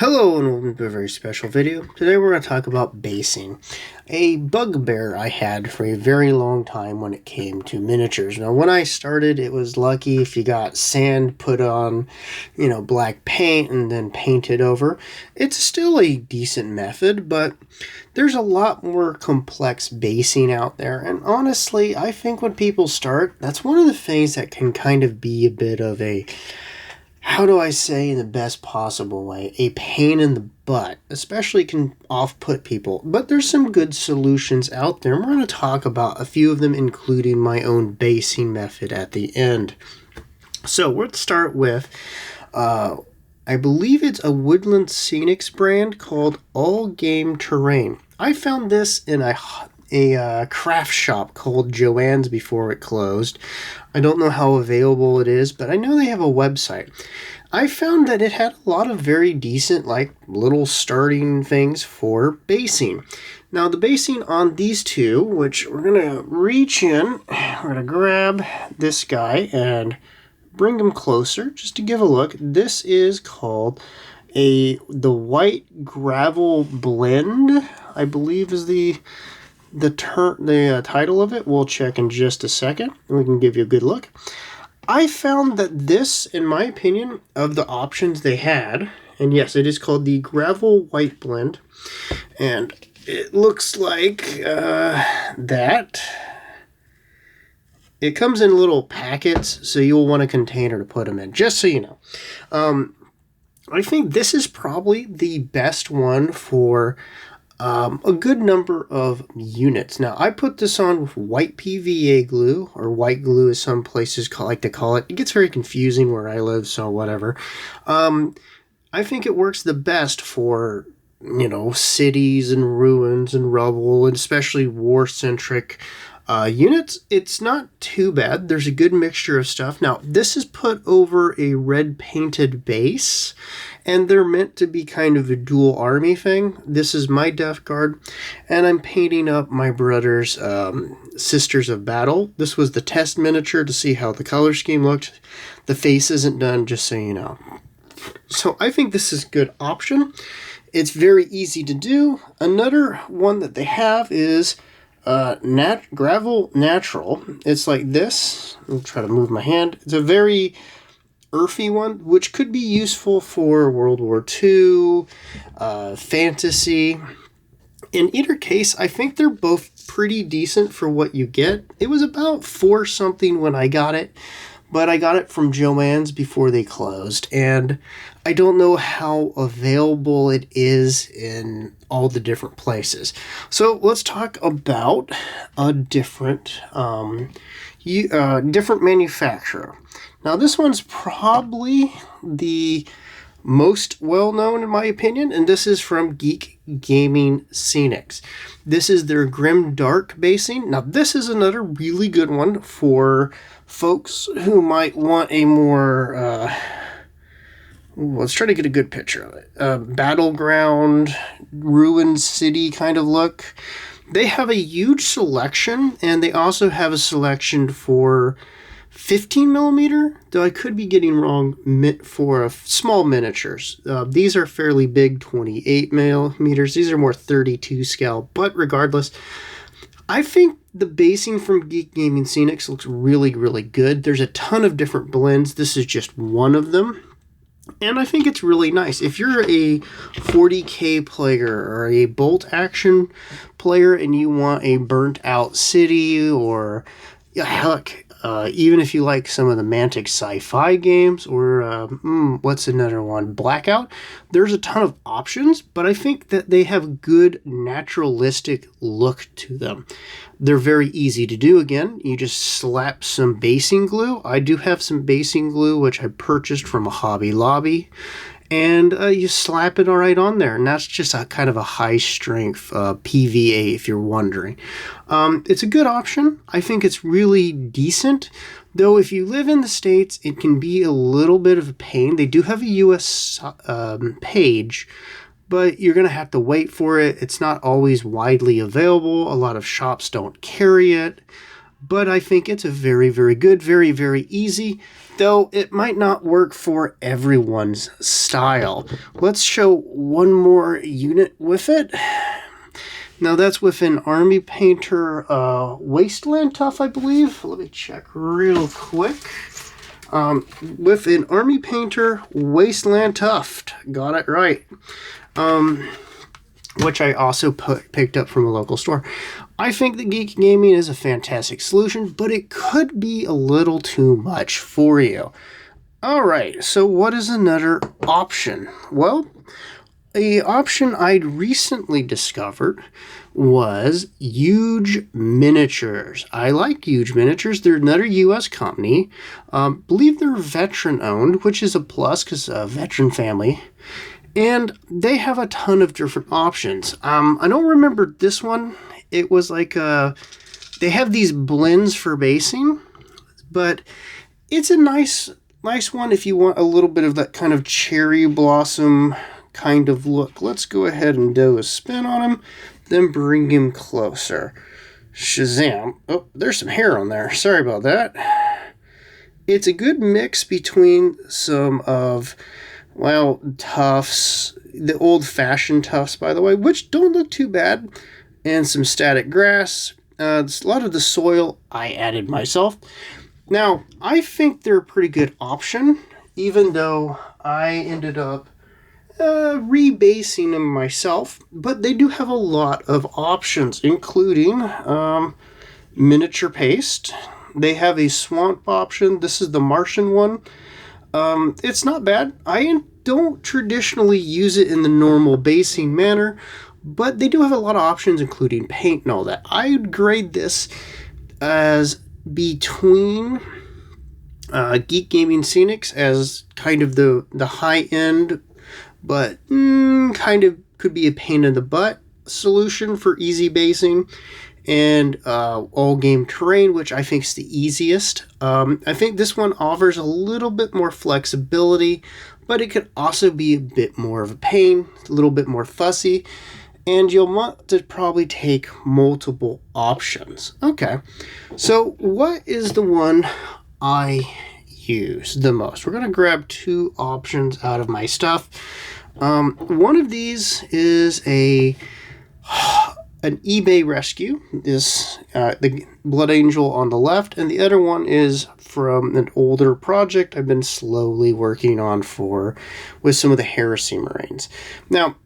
Hello and welcome to a very special video. Today we're going to talk about basing, a bugbear I had for a very long time when it came to miniatures. Now when I started, it was lucky if you got sand put on, black paint and then painted over. It's still a decent method, but there's a lot more complex basing out there. And honestly, I think when people start, that's one of the things that can kind of be a bit of a, how do I say in the best possible way, a pain in the butt, especially can off-put people. But there's some good solutions out there, and we're going to talk about a few of them, including my own basing method at the end. So let's start with, I believe it's a Woodland Scenics brand called All Game Terrain. I found this in a craft shop called Joann's before it closed. I don't know how available it is, but I know they have a website. I found that it had a lot of very decent, little starting things for basing. Now, the basing on these two, which we're going to reach in, we're going to grab this guy and bring him closer just to give a look. This is called the White Gravel Blend, I believe is the title of it. We'll check in just a second and we can give you a good look. I found that this, in my opinion, of the options they had, and yes, it is called the Gravel White Blend, and it looks like that. It comes in little packets, so you'll want a container to put them in, just so you know. I think this is probably the best one for a good number of units. Now, I put this on with white PVA glue, or white glue as some places like to call it. It gets very confusing where I live, so whatever. I think it works the best for, cities and ruins and rubble, and especially war-centric units. It's not too bad. There's a good mixture of stuff. Now, this is put over a red painted base, and they're meant to be kind of a dual army thing. This is my Death Guard, and I'm painting up my brother's Sisters of Battle. This was the test miniature to see how the color scheme looked. The face isn't done, just so you know. So I think this is a good option. It's very easy to do. Another one that they have is Gravel Natural. It's like this. I'll try to move my hand. It's a very earthy one, which could be useful for World War II, fantasy. In either case, I think they're both pretty decent for what you get. It was about $4 something when I got it, but I got it from Joann's before they closed, and I don't know how available it is in all the different places. So let's talk about a different manufacturer. Now, this one's probably the most well-known in my opinion, and this is from Geek Gaming Scenics. This is their Grim Dark basing. Now, this is another really good one for folks who might want a more, let's try to get a good picture of it. Battleground, ruined city kind of look. They have a huge selection, and they also have a selection for 15 millimeter, though I could be getting wrong, for small miniatures. These are fairly big, 28 millimeters. These are more 32 scale, but regardless, I think the basing from Geek Gaming Scenics looks really, really good. There's a ton of different blends. This is just one of them, and I think it's really nice. If you're a 40K player or a bolt action player and you want a burnt out city, or heck, even if you like some of the Mantic sci-fi games, or what's another one? Blackout. There's a ton of options, but I think that they have good naturalistic look to them. They're very easy to do. Again, you just slap some basing glue. I do have some basing glue, which I purchased from a Hobby Lobby. And you slap it right on there, and that's just a kind of a high-strength PVA, if you're wondering. It's a good option. I think it's really decent, though if you live in the States, it can be a little bit of a pain. They do have a U.S. page, but you're going to have to wait for it. It's not always widely available. A lot of shops don't carry it. but I think it's a very, very good, very, very easy, though it might not work for everyone's style. Let's show one more unit with it. Now that's with an Army Painter Wasteland Tough, I believe. Let me check real quick. With an Army Painter Wasteland Tuft. Got it right. Which I also picked up from a local store. I think that Geek Gaming is a fantastic solution, but it could be a little too much for you. Alright, so what is another option? Well, a option I'd recently discovered was Huge Miniatures. I like Huge Miniatures. They're another U.S. company. Believe they're veteran-owned, which is a plus because a veteran family. And they have a ton of different options. I don't remember this one. It was like they have these blends for basing, but it's a nice one if you want a little bit of that kind of cherry blossom kind of look. Let's go ahead and do a spin on him, then bring him closer. Shazam. Oh, there's some hair on there. Sorry about that. It's a good mix between some of, well, tufts, the old-fashioned tufts, by the way, which don't look too bad, and some static grass. A lot of the soil I added myself. Now, I think they're a pretty good option, even though I ended up rebasing them myself, but they do have a lot of options, including miniature paste. They have a swamp option. This is the Martian one. It's not bad. I don't traditionally use it in the normal basing manner, but they do have a lot of options, including paint and all that. I'd grade this as between Geek Gaming Scenics as kind of the high end, but kind of could be a pain in the butt solution for easy basing, and all game terrain, which I think is the easiest. I think this one offers a little bit more flexibility, but it could also be a bit more of a pain, a little bit more fussy, and you'll want to probably take multiple options. Okay, so what is the one I use the most? We're going to grab two options out of my stuff. One of these is an eBay rescue, is the Blood Angel on the left, and the other one is from an older project I've been slowly working on with some of the Heresy Marines. Now,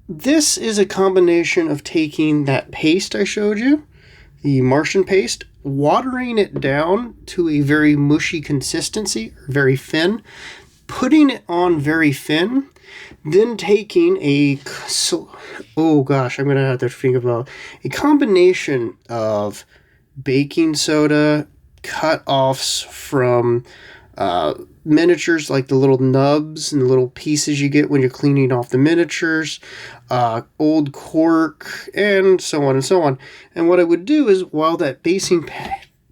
this is a combination of taking that paste I showed you, the Martian paste, watering it down to a very mushy consistency, very thin, putting it on very thin, then taking I'm going to have to think about a combination of baking soda, cut-offs from miniatures, like the little nubs and the little pieces you get when you're cleaning off the miniatures, old cork, and so on and so on. And what I would do is, while that basing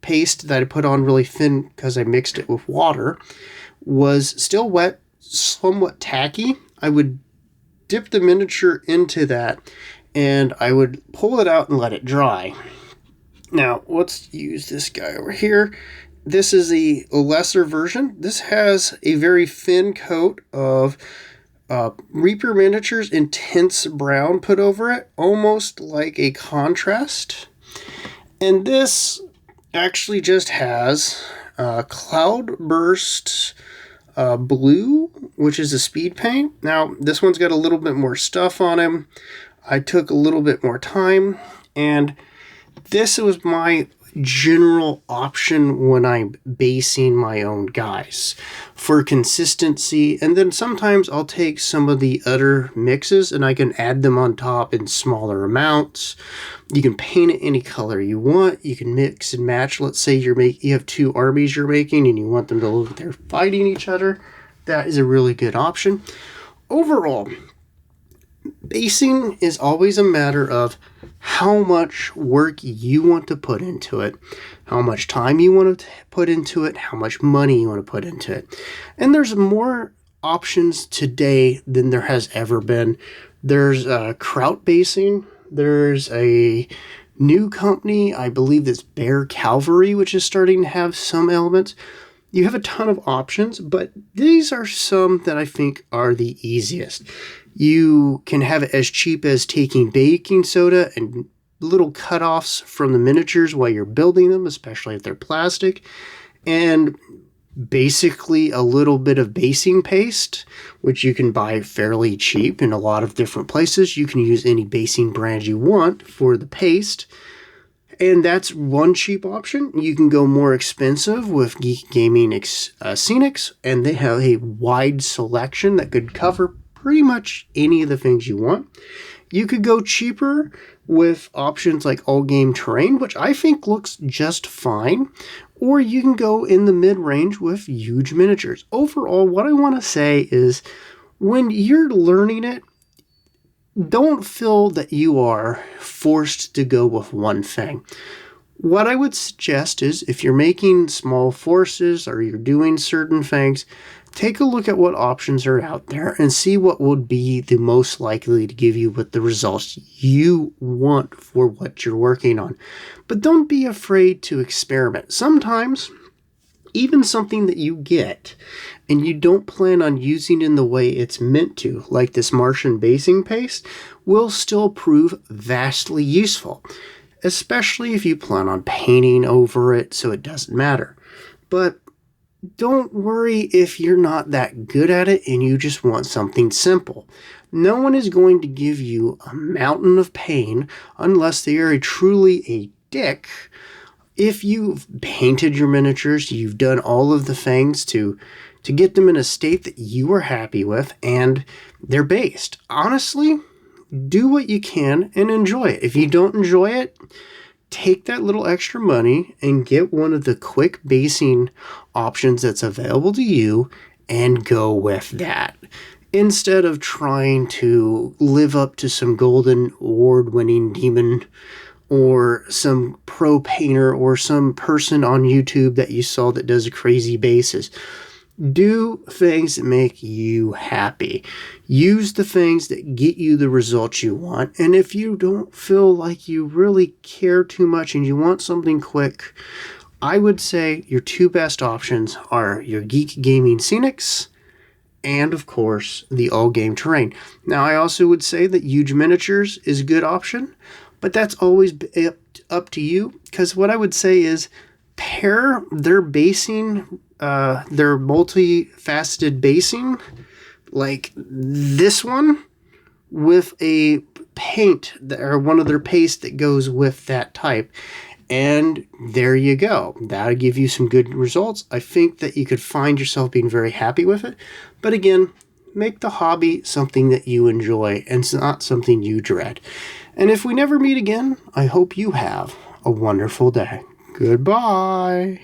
paste that I put on really thin because I mixed it with water was still wet, somewhat tacky, I would dip the miniature into that and I would pull it out and let it dry. Now, let's use this guy over here. This is the lesser version. This has a very thin coat of Reaper Miniatures Intense Brown put over it, almost like a contrast. And this actually just has Cloudburst Blue, which is a speed paint. Now, this one's got a little bit more stuff on him. I took a little bit more time, and this was my general option when I'm basing my own guys for consistency. And then sometimes I'll take some of the other mixes and I can add them on top in smaller amounts. You can paint it any color you want. You can mix and match. Let's say you have two armies you're making and you want them to look like they're fighting each other. That is a really good option. Overall, basing is always a matter of how much work you want to put into it, how much time you want to put into it, how much money you want to put into it. And there's more options today than there has ever been. There's kraut basing. There's a new company, I believe it's Bear Cavalry, which is starting to have some elements. You have a ton of options, but these are some that I think are the easiest. You can have it as cheap as taking baking soda and little cutoffs from the miniatures while you're building them, especially if they're plastic, and basically a little bit of basing paste, which you can buy fairly cheap in a lot of different places. You can use any basing brand you want for the paste. And that's one cheap option. You can go more expensive with Geek Gaming Scenics, and they have a wide selection that could cover pretty much any of the things you want. You could go cheaper with options like All Game Terrain, which I think looks just fine, or you can go in the mid-range with huge miniatures. Overall, what I want to say is when you're learning it, don't feel that you are forced to go with one thing. What I would suggest is if you're making small forces or you're doing certain things, take a look at what options are out there and see what would be the most likely to give you with the results you want for what you're working on. But don't be afraid to experiment. Sometimes even something that you get and you don't plan on using in the way it's meant to, like this Martian basing paste, will still prove vastly useful, especially if you plan on painting over it so it doesn't matter. But don't worry if you're not that good at it and you just want something simple. No one is going to give you a mountain of pain unless they are truly a dick. If you've painted your miniatures, you've done all of the things to get them in a state that you are happy with, and they're based. Honestly, do what you can and enjoy it. If you don't enjoy it, take that little extra money and get one of the quick basing options that's available to you and go with that. Instead of trying to live up to some Golden Award-winning demon or some pro painter or some person on YouTube that you saw that does crazy bases. Do things that make you happy. Use the things that get you the results you want. And if you don't feel like you really care too much and you want something quick, I would say your two best options are your Geek Gaming Scenics and, of course, the All Game Terrain. Now, I also would say that huge miniatures is a good option, but that's always up to you, because what I would say is pair their basing, their multifaceted basing, like this one, with a paint or one of their paste that goes with that type. And there you go. That'll give you some good results. I think that you could find yourself being very happy with it. But again, make the hobby something that you enjoy and it's not something you dread. And if we never meet again, I hope you have a wonderful day. Goodbye.